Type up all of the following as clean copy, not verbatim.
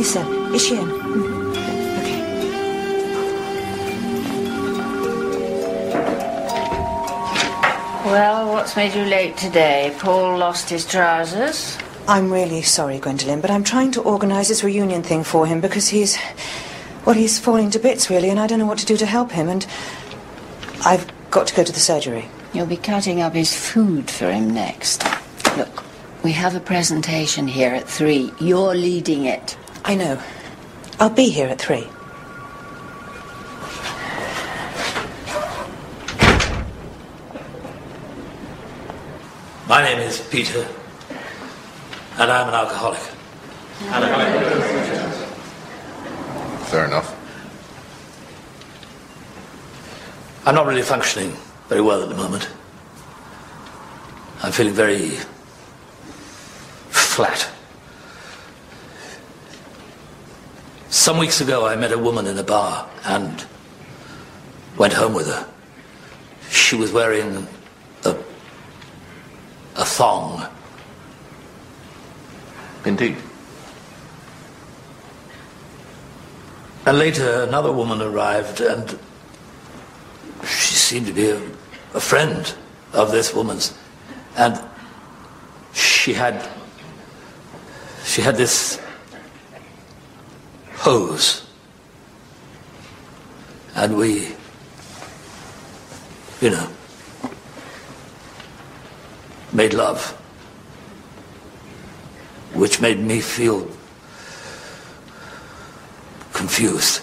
Please, sir. Is she in? Okay. Well, what's made you late today? Paul lost his trousers? I'm really sorry, Gwendolen, but I'm trying to organise this reunion thing for him because he's falling to bits, really, and I don't know what to do to help him, and I've got to go to the surgery. You'll be cutting up his food for him next. Look, we have a presentation here at 3. You're leading it. I know. I'll be here at 3. My name is Peter, and I'm an alcoholic. Fair enough. I'm not really functioning very well at the moment. I'm feeling very flat. Some weeks ago I met a woman in a bar and went home with her. She was wearing a thong. Indeed. And later another woman arrived and she seemed to be a friend of this woman's. And she had this hose. And we, made love, which made me feel confused.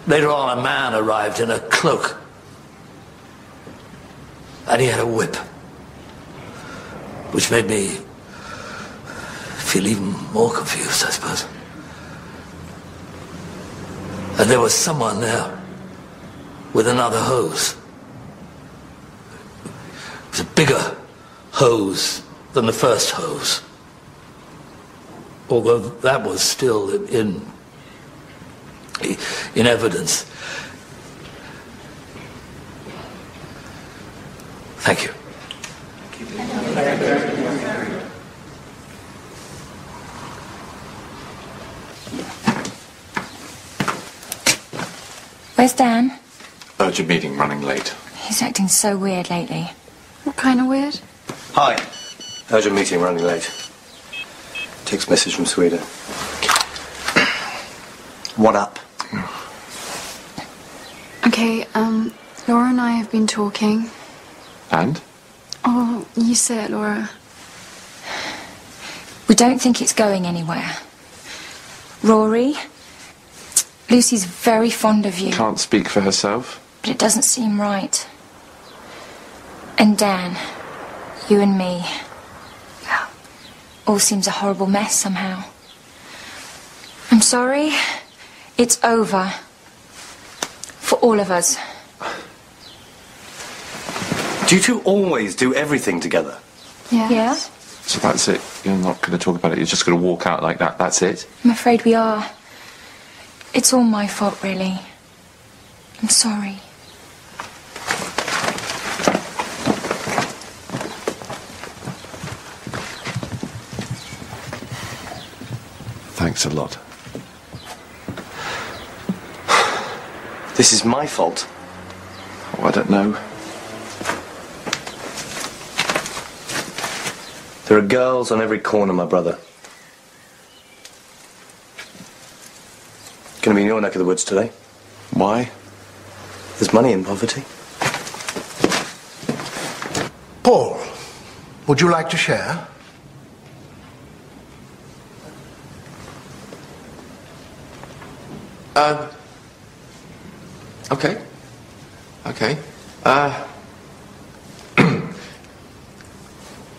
Later on, a man arrived in a cloak, and he had a whip, which made me feel even more confused, I suppose. And there was someone there with another hose. It was a bigger hose than the first hose, although that was still in evidence. Thank you. Where's Dan? Urgent meeting running late. He's acting so weird lately. What kind of weird? Hi. Urgent meeting running late. Text message from Sweden. What up? Okay, Laura and I have been talking. And? Oh, you say it, Laura. We don't think it's going anywhere. Rory, Lucy's very fond of you. Can't speak for herself. But it doesn't seem right. And Dan, you and me, well, all seems a horrible mess somehow. I'm sorry. It's over. For all of us. Do you two always do everything together? Yes. Yeah? So that's it. You're not going to talk about it. You're just going to walk out like that. That's it. I'm afraid we are. It's all my fault, really. I'm sorry. Thanks a lot. This is my fault. Oh, I don't know. There are girls on every corner, my brother. Gonna be in your neck of the woods today. Why? There's money in poverty. Paul, would you like to share? Okay. Okay.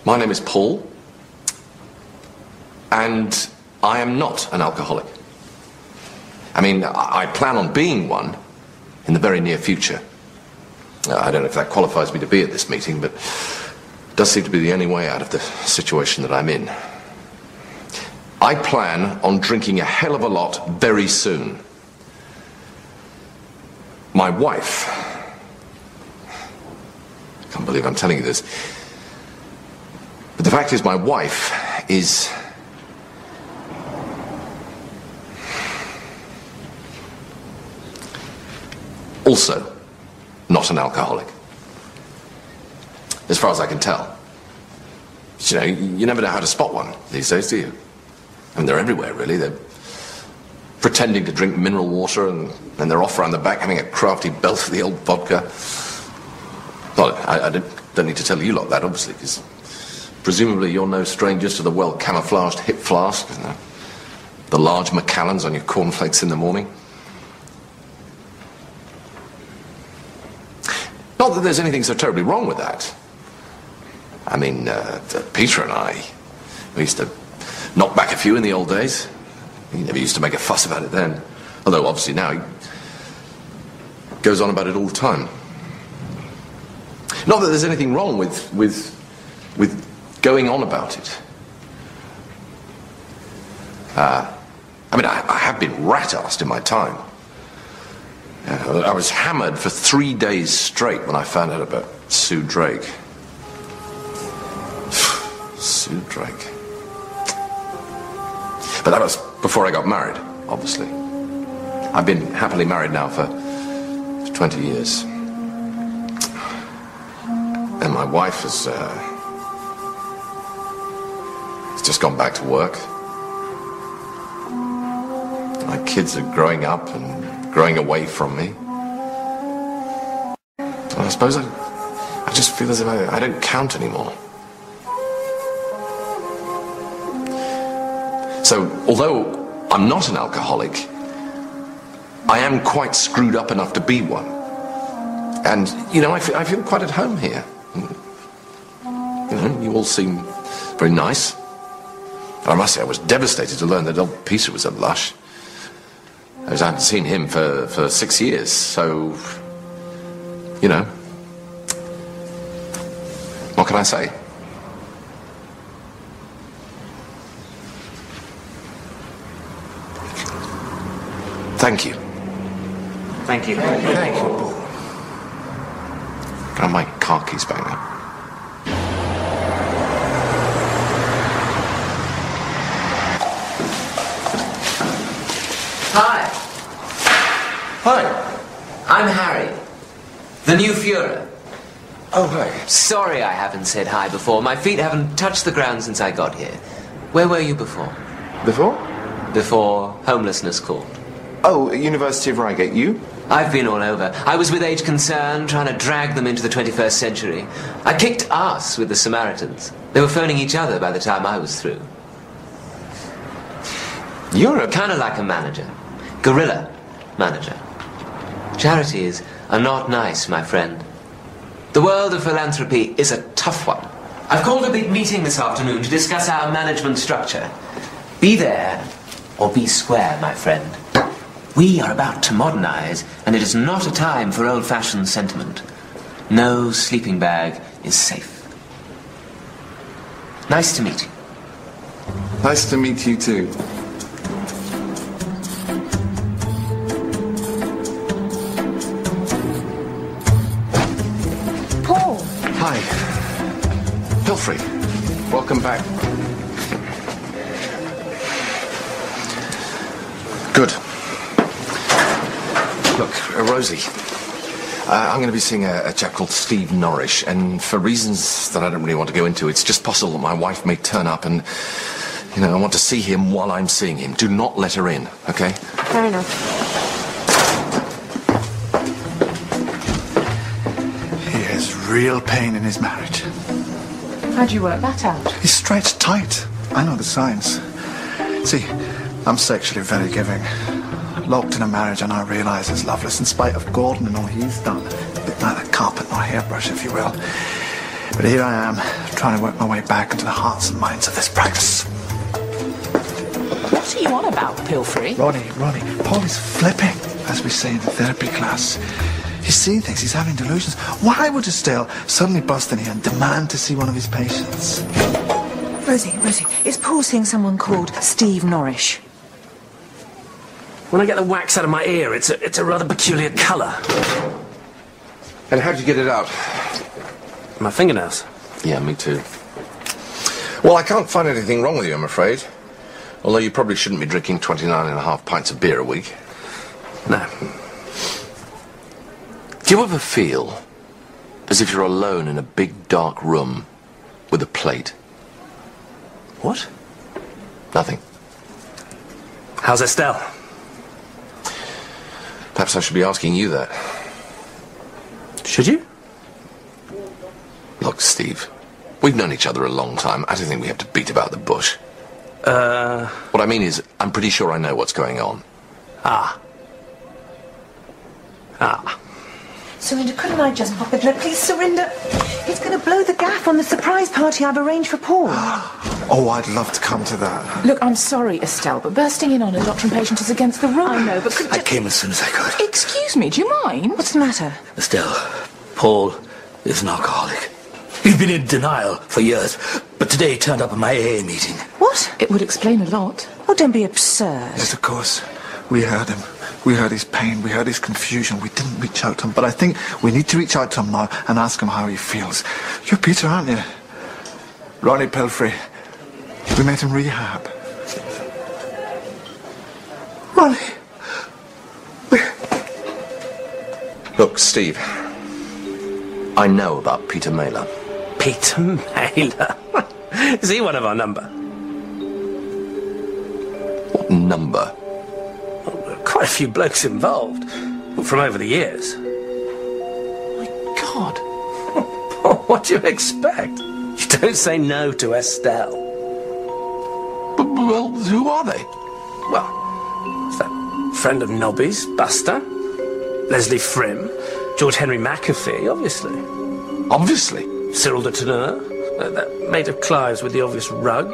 My name is Paul, and I am not an alcoholic. I mean, I plan on being one in the very near future. I don't know if that qualifies me to be at this meeting, but it does seem to be the only way out of the situation that I'm in. I plan on drinking a hell of a lot very soon. My wife, I can't believe I'm telling you this, but the fact is my wife is Also not an alcoholic. As far as I can tell. But, you know, you never know how to spot one these days, do you? I mean, they're everywhere, really. They're pretending to drink mineral water and they're off around the back having a crafty belt of the old vodka. Well, I don't need to tell you lot that, obviously, because presumably you're no strangers to the well-camouflaged hip flask, and the large Macallans on your cornflakes in the morning. Not that there's anything so terribly wrong with that. I mean, Peter and I, we used to knock back a few in the old days. He never used to make a fuss about it then. Although, obviously, now he goes on about it all the time. Not that there's anything wrong with going on about it. I mean, I have been rat-arsed in my time. I was hammered for 3 days straight when I found out about Sue Drake. Sue Drake. But that was before I got married, obviously. I've been happily married now for 20 years. And my wife has just gone back to work. My kids are growing up and growing away from me. And I suppose I just feel as if I don't count anymore. So, although I'm not an alcoholic, I am quite screwed up enough to be one. And, you know, I feel quite at home here. You know, you all seem very nice. And I must say, I was devastated to learn that old Peter was a lush. I hadn't seen him for 6 years, so, you know, what can I say? Thank you. Thank you. Thank you, Paul. Can I have my car keys back now? Hi. Hi. I'm Harry, the new Führer. Oh, hi. Sorry I haven't said hi before. My feet haven't touched the ground since I got here. Where were you before? Before? Before homelessness called. Oh, University of Reigate. You? I've been all over. I was with Age Concern, trying to drag them into the 21st century. I kicked ass with the Samaritans. They were phoning each other by the time I was through. You're kind of like a manager. Guerrilla manager. Charities are not nice, my friend. The world of philanthropy is a tough one. I've called a big meeting this afternoon to discuss our management structure. Be there or be square, my friend. We are about to modernize, and it is not a time for old-fashioned sentiment. No sleeping bag is safe. Nice to meet you. Nice to meet you too. Paul! Hi. Pilfrey. Welcome back. Good. Look, Rosie, I'm going to be seeing a chap called Steve Norrish, and for reasons that I don't really want to go into, it's just possible that my wife may turn up and, you know, I want to see him while I'm seeing him. Do not let her in, okay? Fair enough. He has real pain in his marriage. How'd you work that out? He's stretched tight. I know the signs. See, I'm sexually very giving. Locked in a marriage, and I realise it's loveless in spite of Gordon and all he's done. A bit neither carpet nor hairbrush, if you will. But here I am, trying to work my way back into the hearts and minds of this practice. What are you on about, Pilfrey? Ronnie, Paul is flipping, as we say in the therapy class. He's seeing things, he's having delusions. Why would Estelle suddenly bust in here and demand to see one of his patients? Rosie, is Paul seeing someone called Steve Norrish? When I get the wax out of my ear, it's a rather peculiar colour. And how'd you get it out? My fingernails. Yeah, me too. Well, I can't find anything wrong with you, I'm afraid. Although you probably shouldn't be drinking 29.5 pints of beer a week. No. Do you ever feel as if you're alone in a big dark room with a plate? What? Nothing. How's Estelle? Perhaps I should be asking you that. Should you? Look, Steve, we've known each other a long time. I don't think we have to beat about the bush. What I mean is, I'm pretty sure I know what's going on. Ah. Surinder, couldn't I just pop in there? Please, Surinder. He's going to blow the gaff on the surprise party I've arranged for Paul. Oh, I'd love to come to that. Look, I'm sorry, Estelle, but bursting in on a doctor and patient is against the rule. I know, but I came as soon as I could. Excuse me, do you mind? What's the matter? Estelle, Paul is an alcoholic. He's been in denial for years, but today he turned up at my AA meeting. What? It would explain a lot. Oh, don't be absurd. Yes, of course. We heard him. We heard his pain. We heard his confusion. We didn't reach out to him, but I think we need to reach out to him now and ask him how he feels. You're Peter, aren't you? Ronnie Pelfrey. We met in rehab. Ronnie. Look, Steve, I know about Peter Mailer. Peter Mailer? Is he one of our number? What number? Quite a few blokes involved from over the years. My God. What do you expect? You don't say no to Estelle. Well, who are they? Well, it's that friend of Nobby's, Buster, Leslie Frim, George Henry McAfee, obviously. Obviously. Cyril de Tourneur, that mate of Clive's with the obvious rug,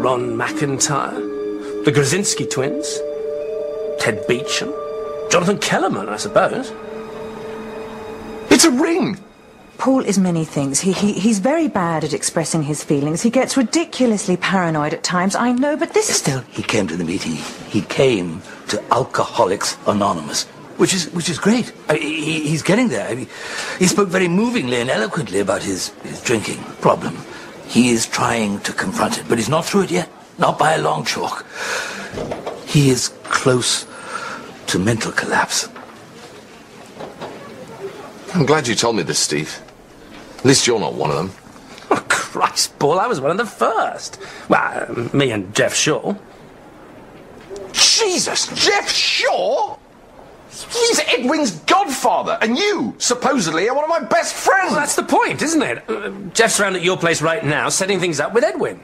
Ron McIntyre, the Grzinski twins, Ted Beecham, Jonathan Kellerman, I suppose. It's a ring! Paul is many things. He's very bad at expressing his feelings. He gets ridiculously paranoid at times, I know, but this... Still, he came to the meeting. He came to Alcoholics Anonymous, which is great. He's getting there. He spoke very movingly and eloquently about his drinking problem. He is trying to confront it, but he's not through it yet. Not by a long chalk. He is close to mental collapse. I'm glad you told me this, Steve. At least you're not one of them. Oh, Christ, Paul, I was one of the first. Well, me and Jeff Shaw. Jesus, Jeff Shaw? He's Edwin's godfather, and you, supposedly, are one of my best friends. Well, that's the point, isn't it? Jeff's round at your place right now, setting things up with Edwin.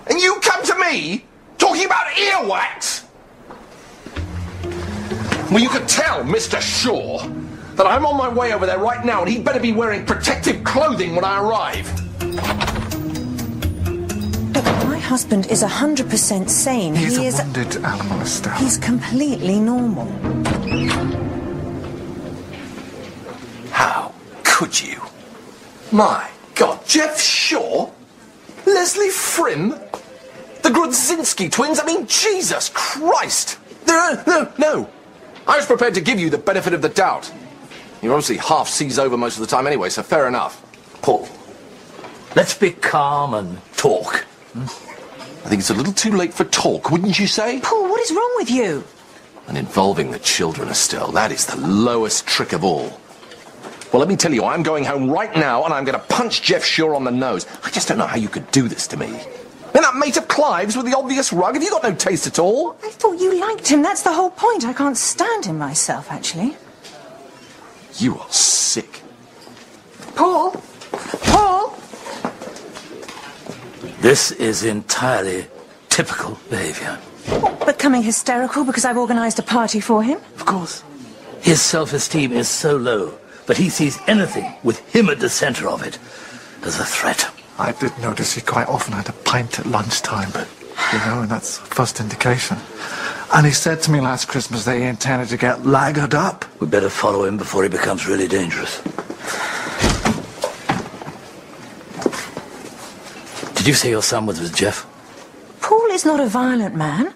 And you come to me, talking about earwax? Well, you could tell Mr. Shaw that I'm on my way over there right now, and he'd better be wearing protective clothing when I arrive. Look, my husband is 100% sane. He's a wounded animal, Estelle. He's completely normal. How could you? My God, Jeff Shaw? Leslie Frim? The Grudzinski twins? I mean, Jesus Christ! No. I was prepared to give you the benefit of the doubt. You're obviously half seas over most of the time anyway, so fair enough. Paul, let's be calm and talk. I think it's a little too late for talk, wouldn't you say? Paul, what is wrong with you? And involving the children, Estelle, that is the lowest trick of all. Well, let me tell you, I'm going home right now and I'm going to punch Jeff Shaw on the nose. I just don't know how you could do this to me. And that mate of Clive's with the obvious rug, have you got no taste at all? I thought you liked him. That's the whole point. I can't stand him myself, actually. You are sick. Paul? Paul? This is entirely typical behaviour. Becoming hysterical because I've organised a party for him? Of course. His self-esteem is so low that he sees anything with him at the centre of it as a threat. I did notice he quite often had a pint at lunchtime, and that's the first indication. And he said to me last Christmas that he intended to get lagered up. We better follow him before he becomes really dangerous. Did you say your son was with Jeff? Paul is not a violent man.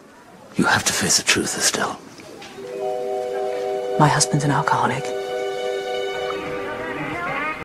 You have to face the truth, Estelle. My husband's an alcoholic.